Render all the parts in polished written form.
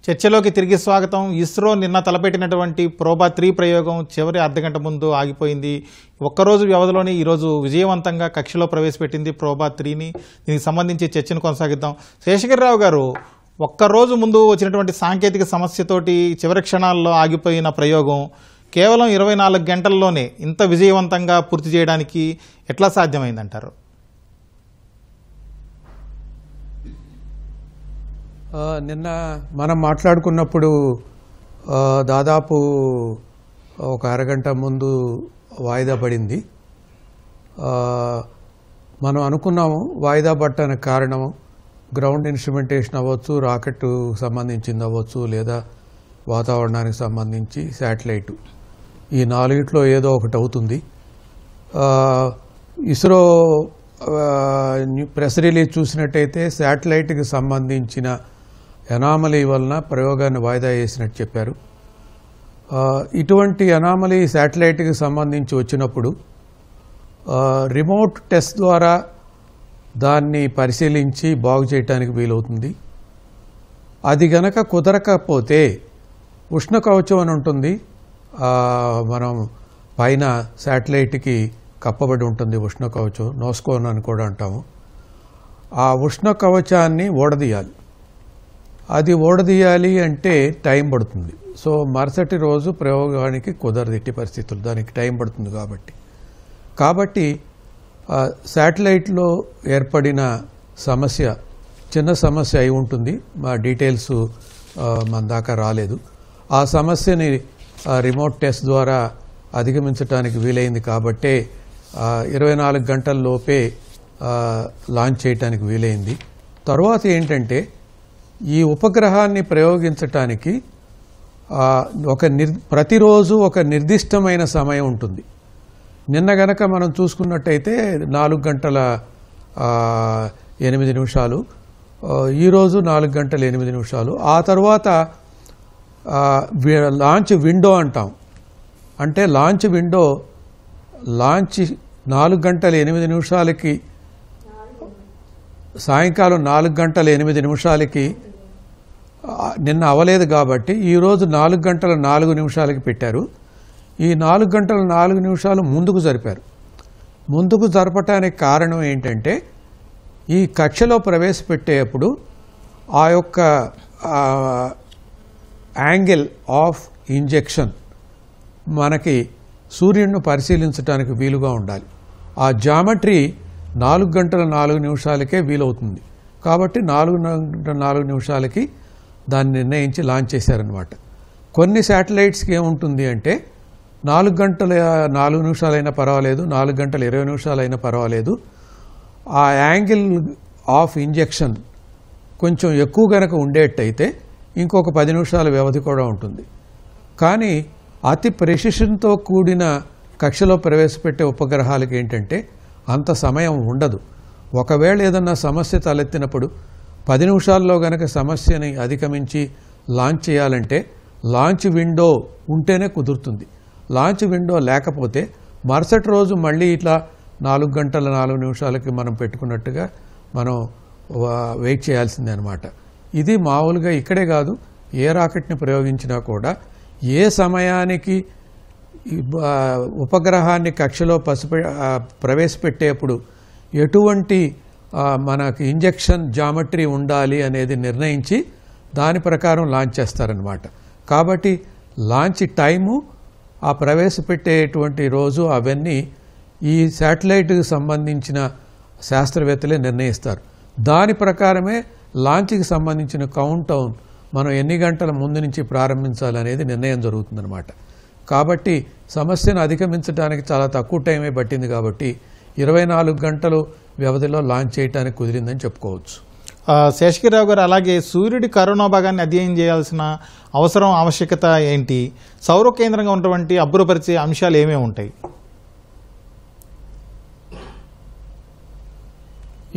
చర్చలోకి తిరిగి స్వాగతం. ఇస్రో నిన్న తలపెట్టినటువంటి ప్రోబా 3 ప్రయోగం చివరి అర్ధగంట ముందు ఆగిపోయింది. ఒక్కరోజు వ్యవధిలోనే ఈరోజు విజయవంతంగా కక్షలో ప్రవేశపెట్టింది ప్రోబా 3ని. దీనికి సంబంధించి చర్చను కొనసాగిద్దాం. శేషగిరిరావు గారు, ఒక్కరోజు ముందు వచ్చినటువంటి సాంకేతిక సమస్యతోటి చివరి క్షణాల్లో ఆగిపోయిన ప్రయోగం కేవలం 24 గంటల్లోనే ఇంత విజయవంతంగా పూర్తి చేయడానికి ఎట్లా సాధ్యమైందంటారు? నిన్న మనం మాట్లాడుకున్నప్పుడు దాదాపు ఒక అరగంట ముందు వాయిదా పడింది. మనం అనుకున్నాము వాయిదా పట్టడానికి కారణం గ్రౌండ్ ఇన్స్ట్రుమెంటేషన్ అవ్వచ్చు, రాకెట్ సంబంధించింది అవ్వచ్చు, లేదా వాతావరణానికి సంబంధించి శాటిలైట్, ఈ నాలుగిట్లో ఏదో ఒకటి అవుతుంది. ఇస్రో ప్రెస్ రిలీజ్ చూసినట్టయితే శాటిలైట్కి సంబంధించిన అనామలీ వలన ప్రయోగాన్ని వాయిదా వేసినట్టు చెప్పారు. ఇటువంటి అనామలీ శాటిలైట్కి సంబంధించి వచ్చినప్పుడు రిమోట్ టెస్ట్ ద్వారా దాన్ని పరిశీలించి బాగు చేయడానికి వీలవుతుంది. అది గనక కుదరకపోతే ఉష్ణ కవచం అని ఉంటుంది, మనం పైన శాటిలైట్కి కప్పబడి ఉంటుంది ఉష్ణ కవచం, నోస్కోన్ అని కూడా అంటాము. ఆ ఉష్ణ కవచాన్ని ఓడదీయాలి. అది ఓడదీయాలి అంటే టైం పడుతుంది. సో మరుసటి రోజు ప్రయోగానికి కుదరదు ఎట్టి పరిస్థితులు, దానికి టైం పడుతుంది. కాబట్టి శాటిలైట్లో ఏర్పడిన సమస్య చిన్న సమస్య అయి ఉంటుంది. మా డీటెయిల్స్ మన దాకా రాలేదు. ఆ సమస్యని రిమోట్ టెస్ట్ ద్వారా అధిగమించడానికి వీలైంది. కాబట్టే 24 గంటల లోపే లాంచ్ చేయడానికి వీలైంది. తర్వాత ఏంటంటే ఈ ఉపగ్రహాన్ని ప్రయోగించటానికి ప్రతిరోజు ఒక నిర్దిష్టమైన సమయం ఉంటుంది. నిన్న గనక మనం చూసుకున్నట్టయితే 4 గంటల 8 నిమిషాలు, ఈరోజు 4 గంటల 8 నిమిషాలు. ఆ తర్వాత లాంచ్ విండో అంటాం. అంటే లాంచ్ 4 గంటల 8 నిమిషాలకి, సాయంకాలం 4 గంటల 8 నిమిషాలకి నిన్న అవ్వలేదు. కాబట్టి ఈరోజు 4 గంటల 4 నిమిషాలకి పెట్టారు. ఈ 4 గంటల 4 నిమిషాలు ముందుకు జరిపారు. ముందుకు జరపటానికి కారణం ఏంటంటే ఈ కక్షలో ప్రవేశపెట్టేటప్పుడు ఆ యొక్క యాంగిల్ ఆఫ్ ఇంజెక్షన్ మనకి సూర్యుడిని పరిశీలించడానికి వీలుగా ఉండాలి. ఆ జామెట్రీ 4 గంటల 4 నిమిషాలకే వీలవుతుంది. కాబట్టి 4 గంటల 4 నిమిషాలకి దాన్ని నిర్ణయించి లాంచ్ చేశారనమాట. కొన్ని శాటిలైట్స్కి ఏముంటుంది అంటే 4 గంటల 4 నిమిషాలైనా పర్వాలేదు, 4 గంటల 20 నిమిషాలైనా పర్వాలేదు, ఆ యాంగిల్ ఆఫ్ ఇంజెక్షన్ కొంచెం ఎక్కువ గనక ఉండేట్టయితే ఇంకొక 10 నిమిషాల వ్యవధి కూడా ఉంటుంది. కానీ అతి ప్రెసిషన్తో కూడిన కక్షలో ప్రవేశపెట్టే ఉపగ్రహాలకి ఏంటంటే అంత సమయం ఉండదు. ఒకవేళ ఏదన్నా సమస్య తలెత్తినప్పుడు 10 నిమిషాల్లో గనక సమస్యని అధిగమించి లాంచ్ చేయాలంటే లాంచ్ విండో ఉంటేనే కుదురుతుంది. లాంచ్ విండో లేకపోతే మరుసటి రోజు మళ్ళీ ఇట్లా 4 గంటల 4 నిమిషాలకి మనం పెట్టుకున్నట్టుగా మనం వెయిట్ చేయాల్సిందే అనమాట. ఇది మామూలుగా ఇక్కడే కాదు, ఏ రాకెట్ని ప్రయోగించినా కూడా ఏ సమయానికి ఉపగ్రహాన్ని కక్షలో ప్రవేశపెట్టేప్పుడు ఎటువంటి మనకి ఇంజెక్షన్ జామెట్రీ ఉండాలి అనేది నిర్ణయించి దాని ప్రకారం లాంచ్ చేస్తారనమాట. కాబట్టి లాంచ్ టైము, ఆ ప్రవేశపెట్టేటువంటి రోజు, అవన్నీ ఈ శాటిలైట్కి సంబంధించిన శాస్త్రవేత్తలే నిర్ణయిస్తారు. దాని ప్రకారమే లాంచ్కి సంబంధించిన కౌంట్ డౌన్ మనం ఎన్ని గంటల ముందు నుంచి ప్రారంభించాలనేది నిర్ణయం జరుగుతుందన్నమాట. కాబట్టి సమస్యను అధిగమించడానికి చాలా తక్కువ టైమే పట్టింది. కాబట్టి 24 గంటలు వ్యవధిలో లాంచ్ చేయడానికి కుదిరిందని చెప్పుకోవచ్చు. శేషగిరిరావు గారు, అలాగే సూర్యుడి కరోనా భాగాన్ని అధ్యయనం చేయాల్సిన ఆవశ్యకత ఏంటి? సౌర కేంద్రంగా ఉన్నటువంటి అబ్బురపరిచే అంశాలు ఏమేమి ఉంటాయి?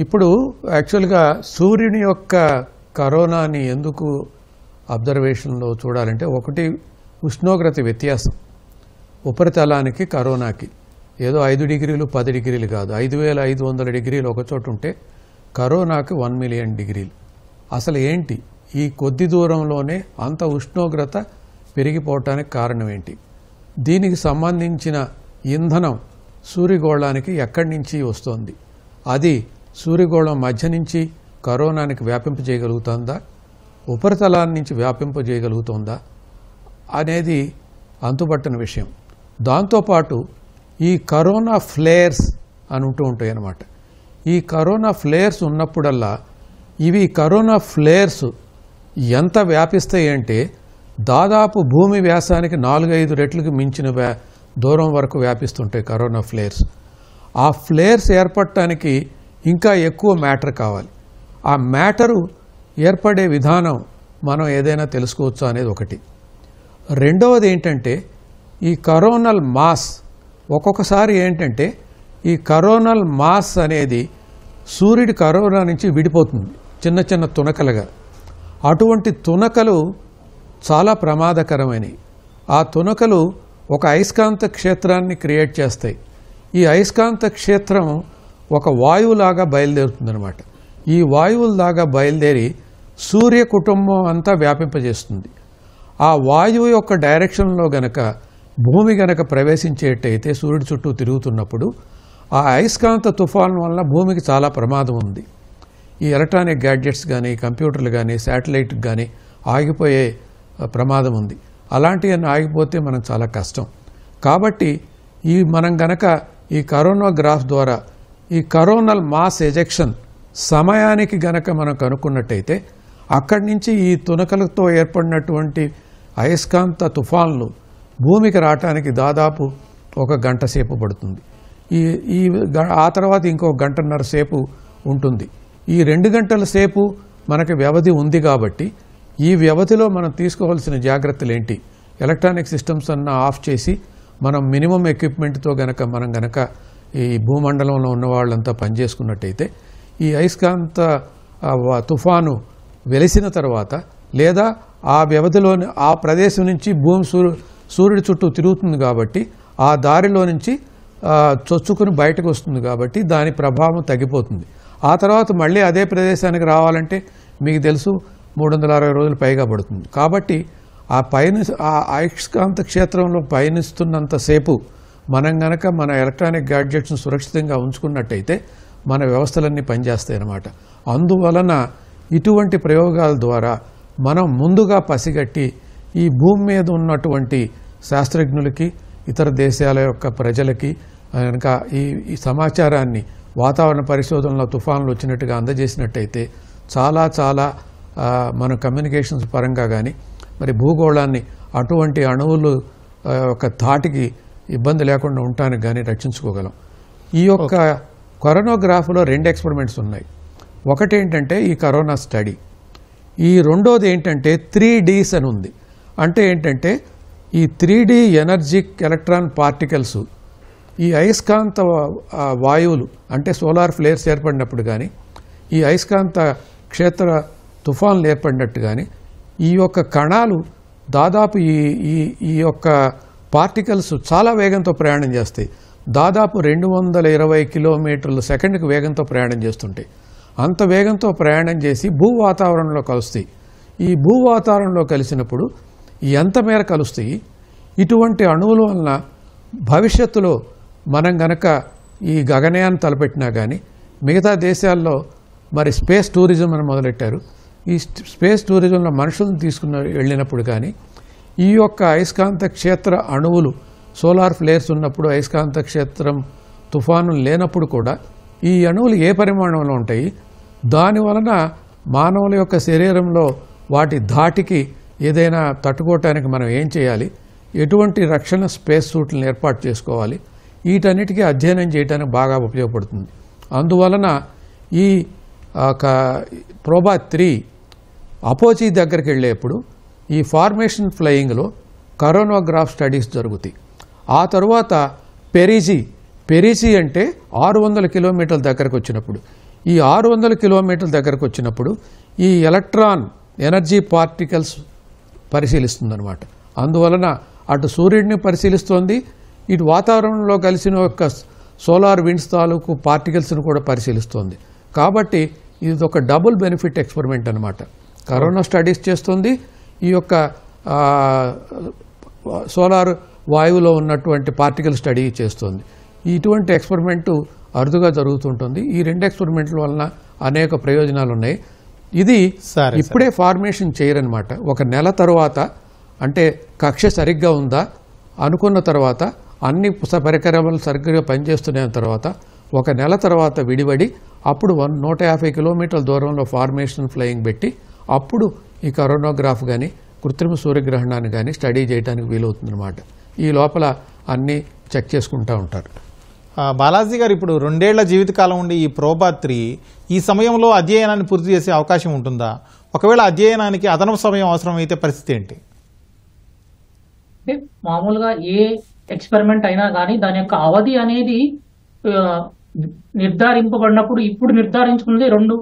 ఇప్పుడు యాక్చువల్గా సూర్యుని యొక్క కరోనాని ఎందుకు అబ్జర్వేషన్లో చూడాలంటే, ఒకటి ఉష్ణోగ్రత వ్యత్యాసం. ఉపరితలానికి కరోనాకి ఏదో 5 డిగ్రీలు 10 డిగ్రీలు కాదు, 5500 డిగ్రీలు ఒక చోటు ఉంటే కరోనాకి 1 మిలియన్ డిగ్రీలు. అసలు ఏంటి ఈ కొద్ది దూరంలోనే అంత ఉష్ణోగ్రత పెరిగిపోవటానికి కారణం ఏంటి? దీనికి సంబంధించిన ఇంధనం సూర్యగోళానికి ఎక్కడి నుంచి వస్తోంది? అది సూర్యగోళం మధ్య నుంచి కరోనానికి వ్యాపింపజేయగలుగుతుందా, ఉపరితలాన్ని నుంచి వ్యాపింపజేయగలుగుతుందా అనేది అంతుపట్టని విషయం. దాంతోపాటు ఈ కరోనా ఫ్లేర్స్ అని ఉంటాయి అన్నమాట. ఈ కరోనా ఫ్లేర్స్ ఉన్నప్పుడల్లా ఇవి కరోనా ఫ్లేర్స్ ఎంత వ్యాపిస్తాయి అంటే దాదాపు భూమి వ్యాసానికి 4-5 రెట్లకు మించిన దూరం వరకు వ్యాపిస్తుంటాయి కరోనా ఫ్లేర్స్. ఆ ఫ్లేర్స్ ఏర్పడటానికి ఇంకా ఎక్కువ మ్యాటర్ కావాలి. ఆ మ్యాటరు ఏర్పడే విధానం మనం ఏదైనా తెలుసుకోవచ్చా అనేది ఒకటి. రెండవది ఏంటంటే ఈ కరోనల్ మాస్. ఒక్కొక్కసారి ఏంటంటే ఈ కరోనల్ మాస్ అనేది సూర్యుడి కరోనా నుంచి విడిపోతుంది చిన్న చిన్న తునకలుగా. అటువంటి తునకలు చాలా ప్రమాదకరమైనవి. ఆ తునకలు ఒక అయస్కాంత క్షేత్రాన్ని క్రియేట్ చేస్తాయి. ఈ అయస్కాంత క్షేత్రం ఒక వాయువులాగా బయలుదేరుతుందన్నమాట. ఈ వాయువులాగా బయలుదేరి సూర్య కుటుంబం అంతా వ్యాపింపజేస్తుంది. ఆ వాయువు యొక్క డైరెక్షన్లో గనక భూమి గనక ప్రవేశించేటైతే సూర్యుడి చుట్టూ తిరుగుతున్నప్పుడు ఆ అయస్కాంత తుఫాను వల్ల భూమికి చాలా ప్రమాదం ఉంది. ఈ ఎలక్ట్రానిక్ గ్యాడ్జెట్స్ కానీ, కంప్యూటర్లు కానీ, శాటిలైట్కి కానీ ఆగిపోయే ప్రమాదం ఉంది. అలాంటివన్నీ ఆగిపోతే మనకు చాలా కష్టం. కాబట్టి మనం గనక ఈ కరోనా గ్రాఫ్ ద్వారా ఈ కరోనల్ మాస్ ఎజెక్షన్ సమయానికి గనక మనం కనుక్కున్నట్టయితే అక్కడి నుంచి ఈ తునకలతో ఏర్పడినటువంటి అయస్కాంత తుఫాన్లు భూమికి రావటానికి దాదాపు 1 గంట సేపు పడుతుంది. ఆ తర్వాత ఇంకో 1.5 గంటల సేపు ఉంటుంది. ఈ 2 గంటల సేపు మనకి వ్యవధి ఉంది కాబట్టి ఈ వ్యవధిలో మనం తీసుకోవాల్సిన జాగ్రత్తలు ఏంటి? ఎలక్ట్రానిక్ సిస్టమ్స్ అన్న ఆఫ్ చేసి మనం మినిమం ఎక్విప్మెంట్తో మనం గనక ఈ భూమండలంలో ఉన్న వాళ్ళంతా పనిచేసుకున్నట్టయితే ఈ అయస్కాంత తుఫాను వెలిసిన తర్వాత లేదా ఆ వ్యవధిలోని ఆ ప్రదేశం నుంచి భూమి సూర్యుడి చుట్టూ తిరుగుతుంది కాబట్టి ఆ దారిలో నుంచి చొచ్చుకుని బయటకు వస్తుంది కాబట్టి దాని ప్రభావం తగ్గిపోతుంది. ఆ తర్వాత మళ్ళీ అదే ప్రదేశానికి రావాలంటే మీకు తెలుసు 360 రోజులు పైగా పడుతుంది. కాబట్టి ఆ అయస్కాంత క్షేత్రంలో పయనిస్తున్నంతసేపు మనం గనక మన ఎలక్ట్రానిక్ గ్యాడ్జెట్స్ను సురక్షితంగా ఉంచుకున్నట్టయితే మన వ్యవస్థలన్నీ పనిచేస్తాయి అన్నమాట. అందువలన ఇటువంటి ప్రయోగాల ద్వారా మనం ముందుగా పసిగట్టి ఈ భూమి మీద ఉన్నటువంటి శాస్త్రజ్ఞులకి, ఇతర దేశాల యొక్క ప్రజలకి కనుక ఈ సమాచారాన్ని వాతావరణ పరిశోధనలో తుఫాన్లు వచ్చినట్టుగా అందజేసినట్టయితే చాలా మన కమ్యూనికేషన్స్ పరంగా కానీ మరి భూగోళాన్ని అటువంటి అణువులు ఒక ధాటికి ఇబ్బంది లేకుండా ఉండటానికి కానీ రక్షించుకోగలం. ఈ యొక్క కరోనోగ్రాఫ్లో 2 ఎక్స్పెరిమెంట్స్ ఉన్నాయి. ఒకటి ఏంటంటే ఈ కరోనా స్టడీ. ఈ రెండోది ఏంటంటే 3Ds అని ఉంది. అంటే ఏంటంటే ఈ 3D ఎనర్జిక్ ఎలక్ట్రాన్ పార్టికల్స్ ఈ అయస్కాంత వాయువులు అంటే సోలార్ ఫ్లేర్స్ ఏర్పడినప్పుడు కానీ ఈ అయస్కాంత క్షేత్ర తుఫాన్లు ఏర్పడినట్టు కానీ ఈ యొక్క కణాలు దాదాపు ఈ యొక్క పార్టికల్స్ చాలా వేగంతో ప్రయాణం చేస్తాయి. దాదాపు 220 కిలోమీటర్ల సెకండ్కి వేగంతో ప్రయాణం చేస్తుంటాయి. అంత వేగంతో ప్రయాణం చేసి భూ వాతావరణంలో కలుస్తాయి. ఈ భూ వాతావరణంలో కలిసినప్పుడు ఎంత మేర కలుస్తాయి? ఇటువంటి అణువుల వలన భవిష్యత్తులో మనం గనక ఈ గగనయాన్ని తలపెట్టినా కానీ మిగతా దేశాల్లో మరి స్పేస్ టూరిజం అని మొదలెట్టారు. ఈ స్పేస్ టూరిజంలో మనుషులను వెళ్ళినప్పుడు కానీ ఈ యొక్క అయస్కాంత క్షేత్ర అణువులు సోలార్ ఫ్లేర్స్ ఉన్నప్పుడు అయస్కాంత క్షేత్రం తుఫానులు లేనప్పుడు కూడా ఈ అణువులు ఏ పరిమాణంలో ఉంటాయి, దానివలన మానవుల యొక్క శరీరంలో వాటి ధాటికి ఏదైనా తట్టుకోవటానికి మనం ఏం చేయాలి, ఎటువంటి రక్షణ స్పేస్ సూట్లను ఏర్పాటు చేసుకోవాలి, వీటన్నిటికీ అధ్యయనం చేయడానికి బాగా ఉపయోగపడుతుంది. అందువలన ఈ ప్రోబా 3 అపోజీ దగ్గరికి వెళ్ళేప్పుడు ఈ ఫార్మేషన్ ఫ్లయింగ్లో కరోనోగ్రాఫ్ స్టడీస్ జరుగుతాయి. ఆ తరువాత పెరిజీ అంటే 600 కిలోమీటర్ల దగ్గరకు వచ్చినప్పుడు ఈ 600 కిలోమీటర్ల దగ్గరకు వచ్చినప్పుడు ఈ ఎలక్ట్రాన్ ఎనర్జీ పార్టికల్స్ పరిశీలిస్తుందన్నమాట. అందువలన అటు సూర్యుడిని పరిశీలిస్తోంది, ఇటు వాతావరణంలో కలిసిన యొక్క సోలార్ విండ్స్ తాలూకు పార్టికల్స్ను కూడా పరిశీలిస్తోంది. కాబట్టి ఇది ఒక డబుల్ బెనిఫిట్ ఎక్స్పెరిమెంట్ అనమాట. కరోనా స్టడీస్ చేస్తుంది, ఈ యొక్క సోలార్ వాయువులో ఉన్నటువంటి పార్టికల్ స్టడీ చేస్తుంది. ఇటువంటి ఎక్స్పెరిమెంట్ అరుదుగా జరుగుతుంటుంది. ఈ 2 ఎక్స్పెరిమెంట్ల వలన అనేక ప్రయోజనాలు ఉన్నాయి. ఇది ఇప్పుడే ఫార్మేషన్ చేయరనమాట. 1 నెల తర్వాత, అంటే కక్ష సరిగ్గా ఉందా అనుకున్న తర్వాత, అన్ని పరికరాలు సరిగ్గా పనిచేస్తున్న తర్వాత 1 నెల తర్వాత విడివడి అప్పుడు 150 కిలోమీటర్ల దూరంలో ఫార్మేషన్ ఫ్లయింగ్ పెట్టి అప్పుడు ఈ కరోనోగ్రాఫ్ కానీ కృత్రిమ సూర్యగ్రహణాన్ని కానీ స్టడీ చేయడానికి వీలవుతుందన్నమాట. ఈ లోపల అన్నీ చెక్ చేసుకుంటూ ఉంటారు. బాలాజీ గారు, ఇప్పుడు 2 ఏళ్ల జీవితకాలం ఉండి ఈ ప్రోబా-3 ఈ సమయంలో అధ్యయనాన్ని పూర్తి చేసే అవకాశం ఉంటుందా? ఒకవేళ అధ్యయనానికి అదనపు సమయం అవసరమైతే పరిస్థితి ఏంటి? అంటే మామూలుగా ఏ ఎక్స్పెరిమెంట్ అయినా కానీ దాని యొక్క అవధి అనేది నిర్ధారింపబడినప్పుడు ఇప్పుడు నిర్ధారించుకున్నది 2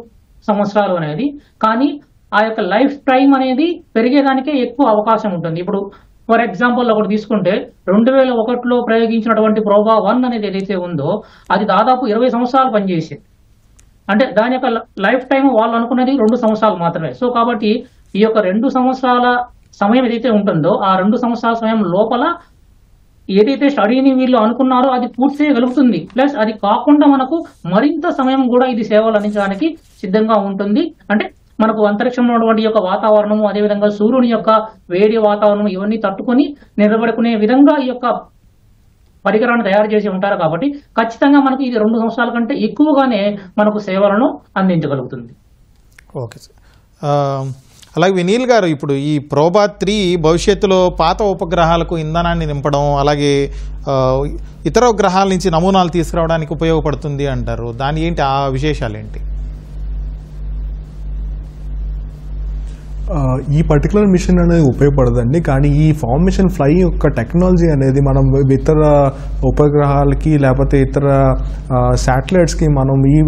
సంవత్సరాలు అనేది. కానీ ఆ యొక్క లైఫ్ టైం అనేది పెరిగేదానికే ఎక్కువ అవకాశం ఉంటుంది. ఇప్పుడు ఫర్ ఎగ్జాంపుల్ ఒకటి తీసుకుంటే 2001లో ప్రయోగించినటువంటి ప్రోబా-1 అనేది ఏదైతే ఉందో అది దాదాపు 20 సంవత్సరాలు పనిచేసేది. అంటే దాని యొక్క లైఫ్ టైం వాళ్ళు అనుకున్నది 2 సంవత్సరాలు మాత్రమే. సో కాబట్టి ఈ యొక్క 2 సంవత్సరాల సమయం ఏదైతే ఉంటుందో ఆ 2 సంవత్సరాల సమయం లోపల ఏదైతే స్టడీని వీళ్ళు అనుకున్నారో అది పూర్తి చేయగలుగుతుంది. ప్లస్ అది కాకుండా మనకు మరింత సమయం కూడా ఇది సేవలు అందించడానికి సిద్ధంగా ఉంటుంది. అంటే మనకు అంతరిక్షంలో ఉన్నటువంటి యొక్క వాతావరణము, అదేవిధంగా సూర్యుని యొక్క వేడి వాతావరణం ఇవన్నీ తట్టుకొని నిలబడుకునే విధంగా ఈ యొక్క పరికరాన్ని తయారు చేసి ఉంటారు. కాబట్టి ఖచ్చితంగా మనకు ఇది 2 సంవత్సరాల కంటే ఎక్కువగానే మనకు సేవలను అందించగలుగుతుంది. Okay sir. అలాగే వినీల్ గారు, ఇప్పుడు ఈ ప్రోబా-3 భవిష్యత్తులో పాత ఉపగ్రహాలకు ఇంధనాన్ని నింపడం, అలాగే ఇతర గ్రహాల నుంచి నమూనాలు తీసుకురావడానికి ఉపయోగపడుతుంది అంటారు. దాని ఏంటి, ఆ విశేషాలు ఏంటి? ఈ పర్టికులర్ మిషన్ అనేది ఉపయోగపడదండి. కానీ ఈ ఫార్మేషన్ ఫ్లై యొక్క టెక్నాలజీ అనేది మనం ఇతర ఉపగ్రహాలకి లేకపోతే ఇతర శాటిలైట్స్కి మనం ఈ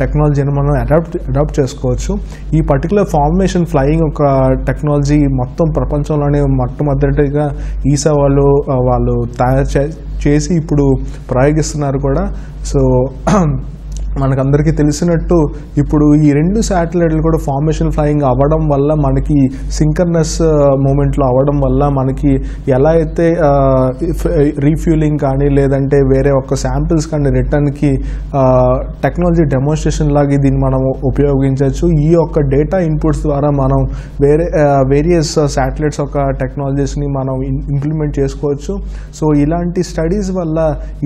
టెక్నాలజీని మనం అడాప్ట్ చేసుకోవచ్చు. ఈ పర్టికులర్ ఫార్మేషన్ ఫ్లయింగ్ ఒక టెక్నాలజీ మొత్తం ప్రపంచంలోనే మొట్టమొదటిగా ఈసా వాళ్ళు తయారు చేసి ఇప్పుడు ప్రయోగిస్తున్నారు కూడా. సో మనకందరికీ తెలిసినట్టు ఇప్పుడు ఈ 2 శాటిలైట్లు కూడా ఫార్మేషన్ ఫ్లయింగ్ అవ్వడం వల్ల, మనకి సింకర్నస్ మూమెంట్లో అవ్వడం వల్ల మనకి ఎలా అయితే రీఫ్యూలింగ్ కానీ లేదంటే వేరే ఒక శాంపిల్స్ కానీ రిటర్న్కి టెక్నాలజీ డెమోన్స్ట్రేషన్ లాగా దీన్ని మనం ఉపయోగించవచ్చు. ఈ యొక్క డేటా ఇన్పుట్స్ ద్వారా మనం వేరియస్ శాటిలైట్స్ యొక్క టెక్నాలజీస్ని మనం ఇంప్లిమెంట్ చేసుకోవచ్చు. సో ఇలాంటి స్టడీస్ వల్ల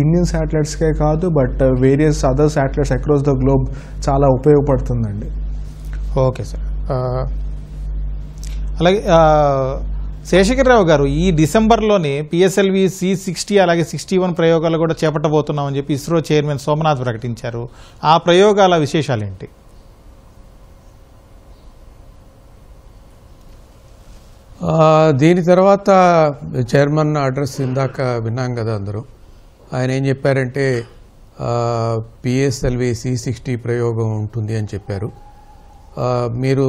ఇండియన్ శాటిలైట్స్కే కాదు but various other satellites across the globe చాలా ఉపయోగపడుతుందండి. Okay sir. అలాగే శేషగిరిరావు గారు, ఈ డిసెంబర్లోనే PSLV C60 అలాగే 61 ప్రయోగాలు కూడా చేపట్టబోతున్నామని చెప్పి ఇస్రో చైర్మన్ సోమనాథ్ ప్రకటించారు. ఆ ప్రయోగాల విశేషాలు ఏంటి? దీని తర్వాత చైర్మన్ అడ్రస్ ఇందాక విన్నాం కదా అందరూ. ఆయన ఏం చెప్పారంటే PSLV C60 ప్రయోగం ఉంటుంది అని చెప్పారు. మీరు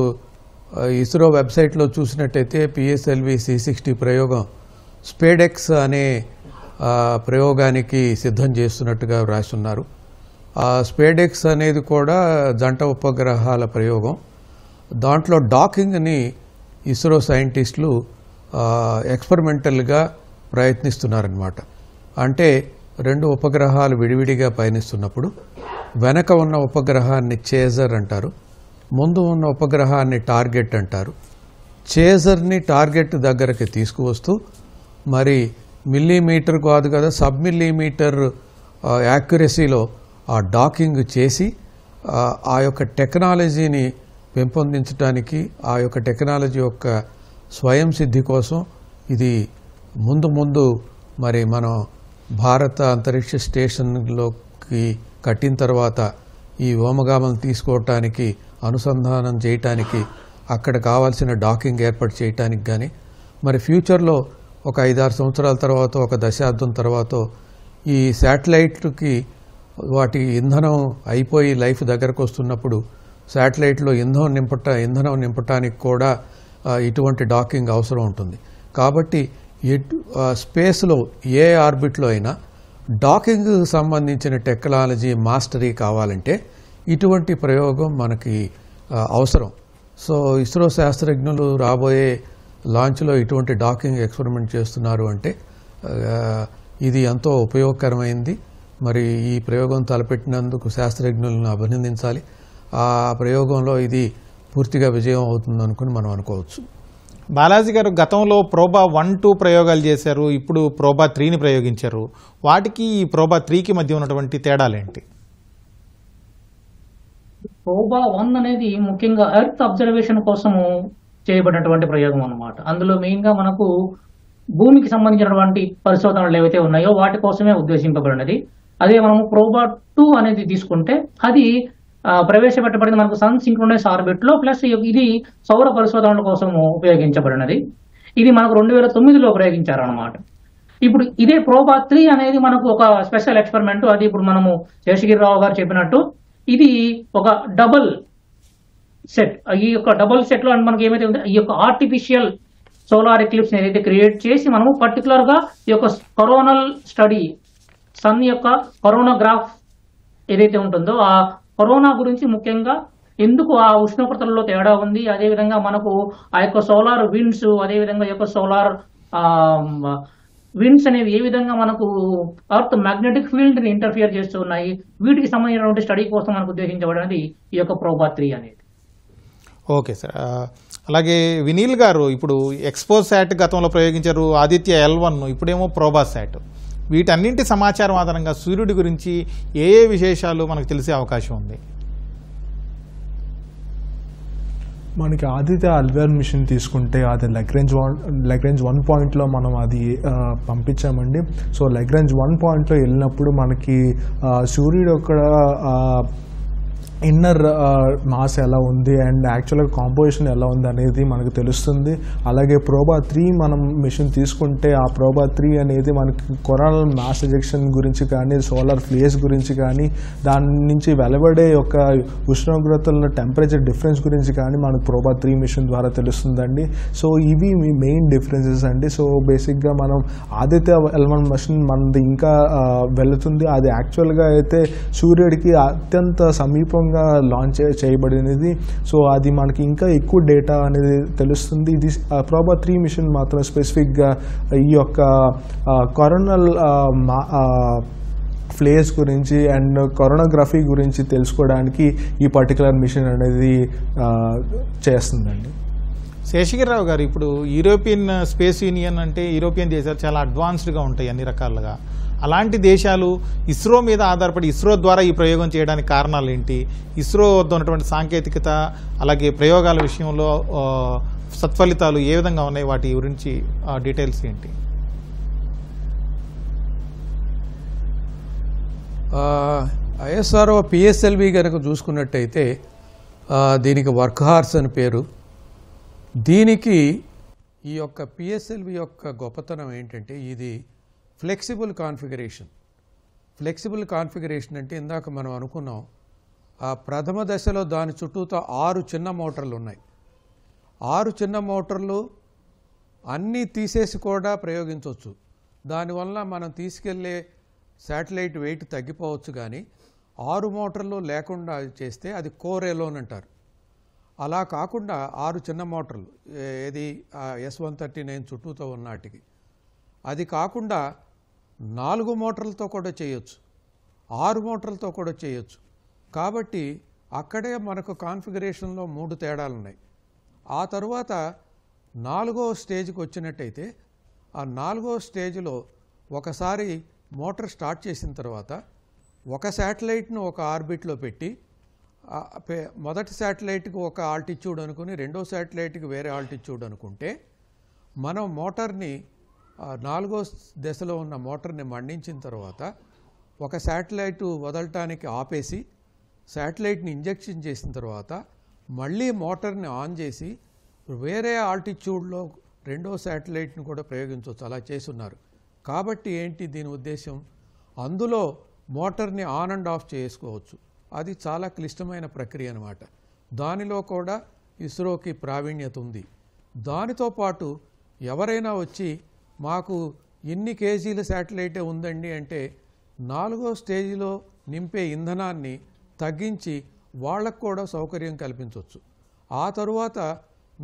ఇస్రో వెబ్సైట్లో చూసినట్టయితే PSLV C60 ప్రయోగం స్పేడెక్స్ అనే ప్రయోగానికి సిద్ధం చేస్తున్నట్టుగా రాస్తున్నారు. స్పేడెక్స్ అనేది కూడా జంట ఉపగ్రహాల ప్రయోగం. దాంట్లో డాకింగ్ని ఇస్రో సైంటిస్టులు ఎక్స్పెరిమెంటల్గా ప్రయత్నిస్తున్నారన్నమాట. అంటే 2 ఉపగ్రహాలు విడివిడిగా పయనిస్తున్నప్పుడు వెనక ఉన్న ఉపగ్రహాన్ని చేజర్ అంటారు, ముందు ఉన్న ఉపగ్రహాన్ని టార్గెట్ అంటారు. చేజర్ని టార్గెట్ దగ్గరికి తీసుకువస్తూ మరి మిల్లీమీటర్ కాదు కదా, సబ్ మిల్లీమీటర్ యాక్యురసీలో ఆ డాకింగ్ చేసి ఆ యొక్క టెక్నాలజీని పెంపొందించడానికి, ఆ యొక్క టెక్నాలజీ యొక్క స్వయం సిద్ధి కోసం ఇది ముందు మరి మనం భారత అంతరిక్ష స్టేషన్లోకి కట్టిన తర్వాత ఈ వ్యోమగామం తీసుకోవటానికి, అనుసంధానం చేయటానికి, అక్కడ కావాల్సిన డాకింగ్ ఏర్పాటు చేయటానికి కానీ, మరి ఫ్యూచర్లో ఒక 5-6 సంవత్సరాల తర్వాత, ఒక దశాబ్దం తర్వాత ఈ శాటిలైట్లకి వాటి ఇంధనం అయిపోయి లైఫ్ దగ్గరకు వస్తున్నప్పుడు శాటిలైట్లో ఇంధనం నింపటానికి కూడా ఇటువంటి డాకింగ్ అవసరం ఉంటుంది. కాబట్టి స్పేస్లో ఏ ఆర్బిట్లో అయినా డాకింగ్ సంబంధించిన టెక్నాలజీ మాస్టరీ కావాలంటే ఇటువంటి ప్రయోగం మనకి అవసరం. సో ఇస్రో శాస్త్రజ్ఞులు రాబోయే లాంచ్లో ఇటువంటి డాకింగ్ ఎక్స్పెరిమెంట్ చేస్తున్నారు అంటే ఇది ఎంతో ఉపయోగకరమైంది. మరి ఈ ప్రయోగం తలపెట్టినందుకు శాస్త్రజ్ఞులను అభినందించాలి. ఆ ప్రయోగంలో ఇది పూర్తిగా విజయం అవుతుంది అనుకుని మనం అనుకోవచ్చు. బాలాజీ గారు, గతంలో ప్రోబా 1-2 ప్రయోగాలు చేశారు, ఇప్పుడు ప్రోబా 3ని ప్రయోగించారు. వాటికి ఈ ప్రోబా 3కి మధ్య ఉన్నటువంటి తేడాలేంటి? ప్రోబా 1 అనేది ముఖ్యంగా ఎర్త్ అబ్జర్వేషన్ కోసము చేయబడినటువంటి ప్రయోగం అన్నమాట. అందులో మెయిన్ గా మనకు భూమికి సంబంధించినటువంటి పరిశోధనలు ఏవైతే ఉన్నాయో వాటి కోసమే ఉద్దేశింపబడినది. అదే మనము ప్రోబా 2 అనేది తీసుకుంటే అది ప్రవేశపెట్టబడింది మనకు సన్ సింక్రోనైజ్ ఆర్బిట్ లో, ప్లస్ ఇది సౌర పరిశోధనల కోసం ఉపయోగించబడినది. ఇది మనకు 2009లో ప్రయోగించారన్నమాట. ఇప్పుడు ఇదే ప్రోబా 3 అనేది మనకు ఒక స్పెషల్ ఎక్స్పెరిమెంట్. అది ఇప్పుడు మనము శేషగిరిరావు గారు చెప్పినట్టు ఇది ఒక డబుల్ సెట్. ఈ యొక్క డబుల్ సెట్ లో మనకి ఏమైతే ఉందో ఈ యొక్క ఆర్టిఫిషియల్ సోలార్ ఎక్లిప్స్ ఏదైతే క్రియేట్ చేసి మనము పర్టికులర్ గా ఈ యొక్క కరోనల్ స్టడీ, సన్ యొక్క కరోనాగ్రాఫ్ ఏదైతే ఉంటుందో ఆ కరోనా గురించి ముఖ్యంగా ఎందుకు ఆ ఉష్ణోగ్రతలలో తేడా ఉంది, అదేవిధంగా మనకు ఆ యొక్క సోలార్ విండ్స్, అదేవిధంగా ఈ యొక్క సోలార్ విండ్స్ అనేవి ఏ విధంగా మనకు అర్త్ మ్యాగ్నెటిక్ ఫీల్డ్ ని ఇంటర్ఫియర్ చేస్తూ ఉన్నాయి, వీటికి సంబంధించినటువంటి స్టడీ కోసం మనకు ఉద్దేశించబడినది ఈ యొక్క ప్రోబా 3 అనేది. Okay sir. అలాగే వినీల్ గారు, ఇప్పుడు ఎక్స్పోజ్ శాట్ గతంలో ప్రయోగించారు, ఆదిత్య L1, ఇప్పుడేమో ప్రోబా శాట్. వీటన్నింటి సమాచారం ఆధారంగా సూర్యుడి గురించి ఏ ఏ విశేషాలు మనకు తెలిసే అవకాశం ఉంది? మనకి ఆదిత్య అల్వేర్ మిషన్ తీసుకుంటే అది లగ్రేంజ్ 1 పాయింట్లో మనం అది పంపించామండి. సో లగ్రేంజ్ 1 పాయింట్లో వెళ్ళినప్పుడు మనకి సూర్యుడు యొక్క ఇన్నర్ మాస్ ఎలా ఉంది అండ్ యాక్చువల్గా కాంపోజిషన్ ఎలా ఉంది అనేది మనకు తెలుస్తుంది. అలాగే ప్రోబా 3 మనం మిషన్ తీసుకుంటే ఆ ప్రోబా 3 అనేది మనకి కొరానల్ మాస్ ఎజెక్షన్ గురించి కానీ, సోలార్ ఫ్లేస్ గురించి కానీ, దాని నుంచి వెలువడే యొక్క ఉష్ణోగ్రతల టెంపరేచర్ డిఫరెన్స్ గురించి కానీ మనకు ప్రోబా 3 మిషన్ ద్వారా తెలుస్తుందండి. సో ఇవి మెయిన్ డిఫరెన్సెస్ అండి. సో బేసిక్గా మనం ఆదిత్య L1 మిషన్ మనది ఇంకా వెళుతుంది. అది యాక్చువల్గా అయితే సూర్యుడికి అత్యంత సమీపంగా లాంచ్ చేయబడినది. సో అది మనకి ఇంకా ఎక్కువ డేటా అనేది తెలుస్తుంది. ఇది ప్రోబా 3 మిషన్ మాత్రం స్పెసిఫిక్గా ఈ యొక్క కరోనల్ ఫ్లేస్ గురించి అండ్ కరోనోగ్రఫీ గురించి తెలుసుకోవడానికి ఈ పర్టికులర్ మిషన్ అనేది చేస్తుందండి. శేషగిరిరావు గారు, ఇప్పుడు యూరోపియన్ స్పేస్ యూనియన్ అంటే యూరోపియన్ దేశాలు చాలా అడ్వాన్స్డ్గా ఉంటాయి అన్ని రకాలుగా. అలాంటి దేశాలు ఇస్రో మీద ఆధారపడి ఇస్రో ద్వారా ఈ ప్రయోగం చేయడానికి కారణాలు ఏంటి? ఇస్రో వద్ద ఉన్నటువంటి సాంకేతికత, అలాగే ప్రయోగాల విషయంలో సత్ఫలితాలు ఏ విధంగా ఉన్నాయి, వాటి గురించి డీటెయిల్స్ ఏంటి? ISRO PSLV కనుక చూసుకున్నట్టయితే దీనికి వర్క్ హార్స్ అని పేరు. దీనికి ఈ యొక్క PSLV యొక్క గొప్పతనం ఏంటంటే ఇది ఫ్లెక్సిబుల్ కాన్ఫిగరేషన్. ఫ్లెక్సిబుల్ కాన్ఫిగరేషన్ అంటే ఇందాక మనం అనుకున్నాం, ఆ ప్రథమ దశలో దాని చుట్టూతో 6 చిన్న మోటార్లు ఉన్నాయి. 6 చిన్న మోటార్లు అన్నీ తీసేసి కూడా ప్రయోగించవచ్చు. దానివల్ల మనం తీసుకెళ్లే శాటిలైట్ వెయిట్ తగ్గిపోవచ్చు. కానీ 6 మోటార్లు లేకుండా చేస్తే అది కోర్ ఎలోన్ అంటారు. అలా కాకుండా 6 చిన్న మోటార్లు, ఏది S139 చుట్టూతో ఉన్నాటికి, అది కాకుండా 4 మోటార్లతో కూడా చేయొచ్చు, 6 మోటార్లతో కూడా చేయొచ్చు. కాబట్టి అక్కడే మనకు కాన్ఫిగరేషన్లో 3 తేడాలు ఉన్నాయి. ఆ తరువాత 4వ స్టేజ్కి వచ్చినట్టయితే ఆ 4వ స్టేజ్లో ఒకసారి మోటార్ స్టార్ట్ చేసిన తర్వాత ఒక శాటిలైట్ను ఒక ఆర్బిట్లో పెట్టి మొదటి శాటిలైట్కి ఒక ఆల్టిట్యూడ్ అనుకుని రెండో శాటిలైట్కి వేరే ఆల్టిట్యూడ్ అనుకుంటే మనం మోటార్ని 4వ దశలో ఉన్న మోటార్ని మండించిన తర్వాత ఒక శాటిలైట్ వదలటానికి ఆపేసి శాటిలైట్ని ఇంజెక్షన్ చేసిన తర్వాత మళ్ళీ మోటార్ని ఆన్ చేసి వేరే ఆల్టిట్యూడ్లో రెండో శాటిలైట్ని కూడా ప్రయోగించవచ్చు. అలా చేస్తున్నారు. కాబట్టి ఏంటి దీని ఉద్దేశం? అందులో మోటార్ని ఆన్ అండ్ ఆఫ్ చేసుకోవచ్చు. అది చాలా క్లిష్టమైన ప్రక్రియ అన్నమాట. దానిలో కూడా ఇస్రోకి ప్రావీణ్యత ఉంది. దానితో పాటు ఎవరైనా వచ్చి మాకు ఇన్ని కేజీల శాటిలైటే ఉందండి అంటే 4వ స్టేజిలో నింపే ఇంధనాన్ని తగ్గించి వాళ్ళకు కూడా సౌకర్యం కల్పించవచ్చు. ఆ తరువాత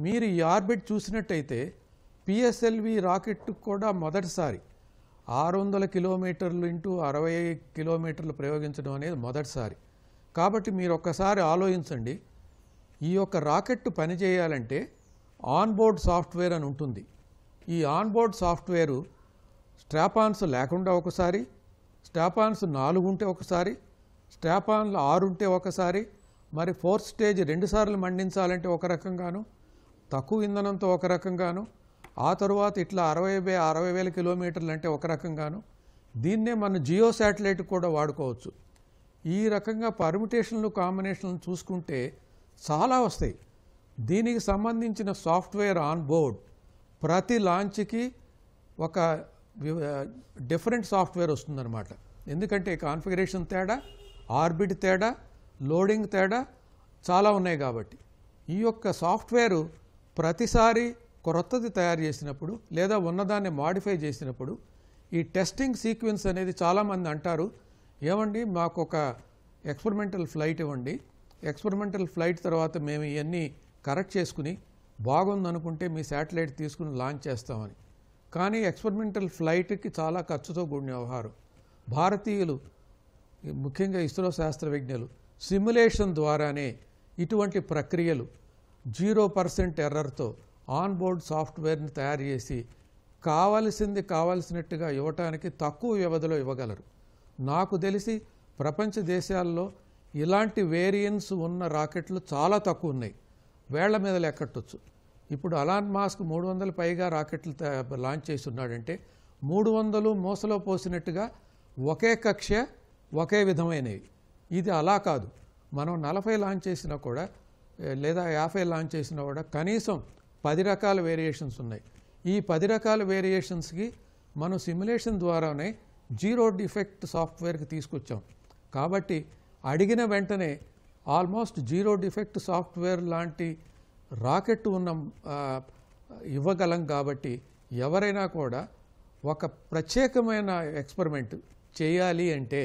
మీరు ఈ ఆర్బిట్ చూసినట్టయితే పిఎస్ఎల్వి రాకెట్ కూడా మొదటిసారి 600 కిలోమీటర్లు ఇంటూ 60 కిలోమీటర్లు ప్రయోగించడం అనేది మొదటిసారి. కాబట్టి మీరు ఒక్కసారి ఆలోచించండి, ఈ యొక్క రాకెట్ పనిచేయాలంటే ఆన్బోర్డ్ సాఫ్ట్వేర్ అని ఉంటుంది. ఈ ఆన్బోర్డ్ సాఫ్ట్వేరు స్ట్రాపాన్స్ లేకుండా ఒకసారి, స్ట్రాపాన్స్ 4 ఉంటే ఒకసారి, స్ట్రాపాన్లు 6 ఉంటే ఒకసారి, మరి 4th స్టేజ్ 2 సార్లు మండించాలంటే ఒక రకంగాను, తక్కువ ఇంధనంతో ఒక రకంగాను, ఆ తరువాత ఇట్లా 60,000 కిలోమీటర్లు అంటే ఒక రకంగాను, దీన్నే మన జియో శాటిలైట్ కూడా వాడుకోవచ్చు. ఈ రకంగా పర్మిటేషన్లు కాంబినేషన్లు చూసుకుంటే చాలా వస్తాయి. దీనికి సంబంధించిన సాఫ్ట్వేర్ ఆన్ బోర్డ్ ప్రతి లాంచ్కి ఒక డిఫరెంట్ సాఫ్ట్వేర్ వస్తుందన్నమాట. ఎందుకంటే కాన్ఫిగరేషన్ తేడా, ఆర్బిట్ తేడా, లోడింగ్ తేడా చాలా ఉన్నాయి కాబట్టి ఈ యొక్క సాఫ్ట్వేరు ప్రతిసారి కొత్తది తయారు చేసినప్పుడు లేదా ఉన్నదాన్ని మాడిఫై చేసినప్పుడు ఈ టెస్టింగ్ సీక్వెన్స్ అనేది చాలామంది అంటారు, ఏమండి మాకు ఒక ఎక్స్పెరిమెంటల్ ఫ్లైట్ ఇవ్వండి, ఎక్స్పెరిమెంటల్ ఫ్లైట్ తర్వాత మేము ఇవన్నీ కరెక్ట్ చేసుకుని బాగుందనుకుంటే మీ శాటిలైట్ తీసుకుని లాంచ్ చేస్తామని. కానీ ఎక్స్పెరిమెంటల్ ఫ్లైట్కి చాలా ఖర్చుతో కూడిన వ్యవహారం. భారతీయులు ముఖ్యంగా ఇస్రో శాస్త్రవేత్తలు సిమ్యులేషన్ ద్వారానే ఇటువంటి ప్రక్రియలు 0% ఎర్రర్తో ఆన్బోర్డ్ సాఫ్ట్వేర్ని తయారు చేసి కావలసినట్టుగా ఇవ్వటానికి తక్కువ వ్యవధిలో ఇవ్వగలరు. నాకు తెలిసి ప్రపంచ దేశాల్లో ఇలాంటి వేరియన్స్ ఉన్న రాకెట్లు చాలా తక్కువ ఉన్నాయి, వేళ్ల మీద లెక్కట్టొచ్చు. ఇప్పుడు అలాన్ మాస్క్ 300 పైగా రాకెట్లు లాంచ్ చేసి ఉన్నాడంటే 300 మూసలో పోసినట్టుగా ఒకే కక్ష ఒకే విధమైనవి. ఇది అలా కాదు, మనం 40 లాంచ్ చేసినా కూడా లేదా 50 లాంచ్ చేసినా కూడా కనీసం 10 రకాల వేరియేషన్స్ ఉన్నాయి. ఈ 10 రకాల వేరియేషన్స్కి మనం సిమ్యులేషన్ ద్వారానే జీరో డిఫెక్ట్ సాఫ్ట్వేర్కి తీసుకొచ్చాం. కాబట్టి అడిగిన వెంటనే ఆల్మోస్ట్ జీరో డిఫెక్ట్ సాఫ్ట్వేర్ లాంటి రాకెట్ ఉన్న ఇవ్వగలం. కాబట్టి ఎవరైనా కూడా ఒక ప్రత్యేకమైన ఎక్స్పెరిమెంట్ చేయాలి అంటే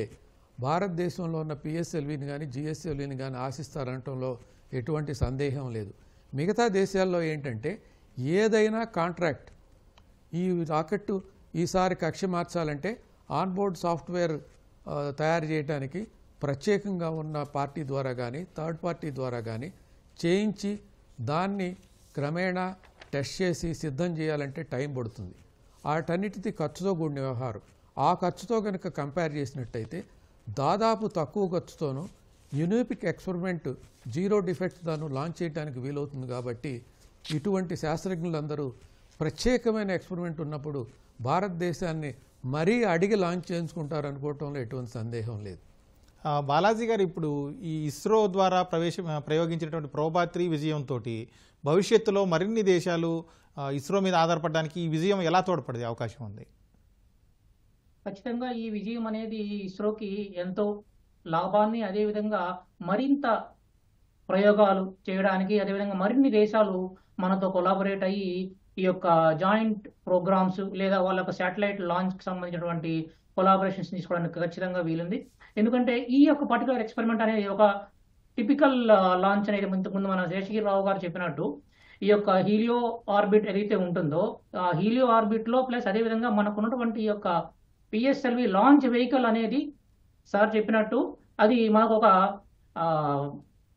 భారతదేశంలో ఉన్న పిఎస్ఎల్విని కానీ జిఎస్ఎల్విని కానీ ఆశిస్తారనటంలో ఎటువంటి సందేహం లేదు. మిగతా దేశాల్లో ఏంటంటే ఏదైనా కాంట్రాక్ట్, ఈ రాకెట్టు ఈసారి కక్ష మార్చాలంటే ఆన్బోర్డ్ సాఫ్ట్వేర్ తయారు చేయడానికి ప్రత్యేకంగా ఉన్న పార్టీ ద్వారా కానీ థర్డ్ పార్టీ ద్వారా కానీ చేయించి దాన్ని క్రమేణా టెస్ట్ చేసి సిద్ధం చేయాలంటే టైం పడుతుంది. వాటన్నిటిది ఖర్చుతో కూడిన వ్యవహారం. ఆ ఖర్చుతో కనుక కంపేర్ చేసినట్టయితే దాదాపు తక్కువ ఖర్చుతోనూ యూనిపిక్ ఎక్స్పెరిమెంట్ జీరో డిఫెక్ట్ దాన్ని లాంచ్ చేయడానికి వీలవుతుంది. కాబట్టి ఇటువంటి శాస్త్రజ్ఞులందరూ ప్రత్యేకమైన ఎక్స్పెరిమెంట్ ఉన్నప్పుడు భారతదేశాన్ని మరీ అడిగి లాంచ్ చేయించుకుంటారు అనుకోవటంలో ఎటువంటి సందేహం లేదు. బాలాజీ గారు, ఇప్పుడు ఈ ఇస్రో ద్వారా ప్రయోగించినటువంటి ప్రోబా 3 విజయంతో భవిష్యత్తులో మరిన్ని దేశాలు ఇస్రో మీద ఆధారపడడానికి ఈ విజయం ఎలా తోడ్పడే అవకాశం ఉంది? ఖచ్చితంగా ఈ విజయం అనేది ఇస్రోకి ఎంతో లాభాన్ని, అదేవిధంగా మరింత ప్రయోగాలు చేయడానికి, అదేవిధంగా మరిన్ని దేశాలు మనతో కొలాబరేట్ అయ్యి ఈ యొక్క జాయింట్ ప్రోగ్రామ్స్ లేదా వాళ్ళ యొక్క శాటిలైట్ లాంచ్ కి సంబంధించినటువంటి కొలాబరేషన్స్ తీసుకోవడానికి ఖచ్చితంగా వీలుంది. ఎందుకంటే ఈ యొక్క పర్టికులర్ ఎక్స్పెరిమెంట్ అనేది ఒక టిపికల్ లాంచ్ అనేది ఇంతకుముందు మన శేషగిరిరావు గారు చెప్పినట్టు ఈ యొక్క హీలియో ఆర్బిట్ ఏదైతే ఉంటుందో ఆ హీలియో ఆర్బిట్ లో ప్లస్ అదేవిధంగా మనకు ఉన్నటువంటి ఈ యొక్క పిఎస్ఎల్వి లాంచ్ వెహికల్ అనేది సార్ చెప్పినట్టు అది మనకు ఒక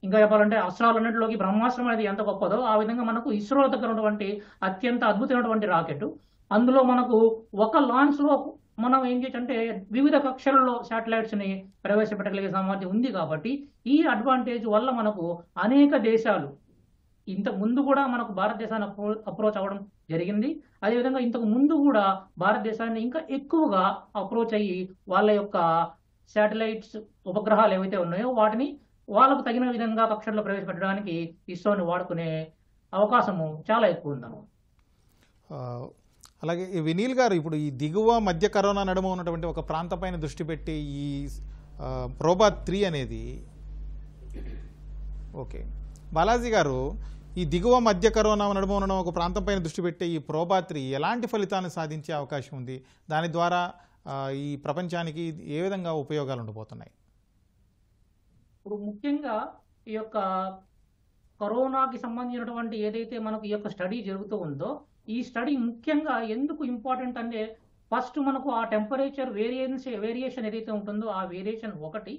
ఇంకా చెప్పాలంటే అస్త్రాలన్నింటిలోకి బ్రహ్మాస్త్రం అనేది ఎంత గొప్పదో ఆ విధంగా మనకు ఇస్రో దగ్గర ఉన్నటువంటి అత్యంత అద్భుతమైనటువంటి రాకెట్. అందులో మనకు ఒక లాంచ్ లో మనం ఏం చేయొచ్చంటే వివిధ కక్షలలో శాటిలైట్స్ ని ప్రవేశపెట్టగలిగే సామర్థ్యం ఉంది. కాబట్టి ఈ అడ్వాంటేజ్ వల్ల మనకు అనేక దేశాలు ఇంతకు ముందు కూడా మనకు భారతదేశాన్ని అప్రోచ్ అవ్వడం జరిగింది. అదేవిధంగా ఇంతకు ముందు కూడా భారతదేశాన్ని ఇంకా ఎక్కువగా అప్రోచ్ అయ్యి వాళ్ళ యొక్క శాటిలైట్స్ ఉపగ్రహాలు ఏవైతే ఉన్నాయో వాటిని వాళ్ళకు తగిన విధంగా కక్షల్లో ప్రవేశపెట్టడానికి ఇస్రోని వాడుకునే అవకాశము చాలా ఎక్కువ ఉందన్నమాట. అలాగే వినీల్ గారు, ఇప్పుడు ఈ దిగువ మధ్య కరోనా నడుమ ఉన్నటువంటి ఒక ప్రాంతంపైన దృష్టి పెట్టి ఈ ప్రోబా 3 అనేది ఓకే బాలాజీ గారు, ఈ దిగువ మధ్య కరోనా నడుమ ఉన్న ఒక ప్రాంతంపైన దృష్టి పెట్టి ఈ ప్రోబా 3 ఎలాంటి ఫలితాలను సాధించే అవకాశం ఉంది? దాని ద్వారా ఈ ప్రపంచానికి ఏ విధంగా ఉపయోగాలు ఉండబోతున్నాయి? ఇప్పుడు ముఖ్యంగా ఈ యొక్క కరోనాకి సంబంధించినటువంటి ఏదైతే మనకు ఈ యొక్క స్టడీ జరుగుతూ ఉందో, ఈ స్టడీ ముఖ్యంగా ఎందుకు ఇంపార్టెంట్ అంటే, ఫస్ట్ మనకు ఆ టెంపరేచర్ వేరియేషన్ ఏదైతే ఉంటుందో ఆ వేరియేషన్ ఒకటి,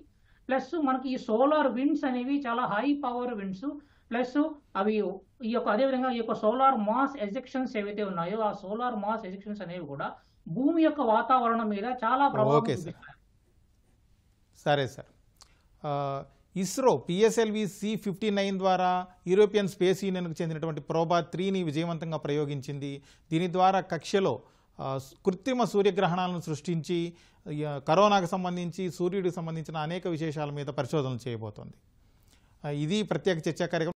ప్లస్ మనకి ఈ సోలార్ విండ్స్ అనేవి చాలా హై పవర్ విండ్స్, ప్లస్ అవి ఈ యొక్క అదేవిధంగా ఈ యొక్క సోలార్ మాస్ ఎజెక్షన్స్ ఏవైతే ఉన్నాయో ఆ సోలార్ మాస్ ఎజెక్షన్స్ అనేవి కూడా భూమి యొక్క వాతావరణం మీద చాలా ప్రభావం ఓకే సార్. చూపిస్తాయి. సరే సార్. ఇస్రో పిఎస్ఎల్వి C-59 ద్వారా యూరోపియన్ స్పేస్ యూనియన్కు చెందినటువంటి ప్రోబా 3ని విజయవంతంగా ప్రయోగించింది. దీని ద్వారా కక్షలో కృత్రిమ సూర్యగ్రహణాలను సృష్టించి కరోనాకు సంబంధించి సూర్యుడికి సంబంధించిన అనేక విశేషాల మీద పరిశోధనలు చేయబోతోంది. ఇది ప్రత్యేక చర్చా కార్యక్రమం.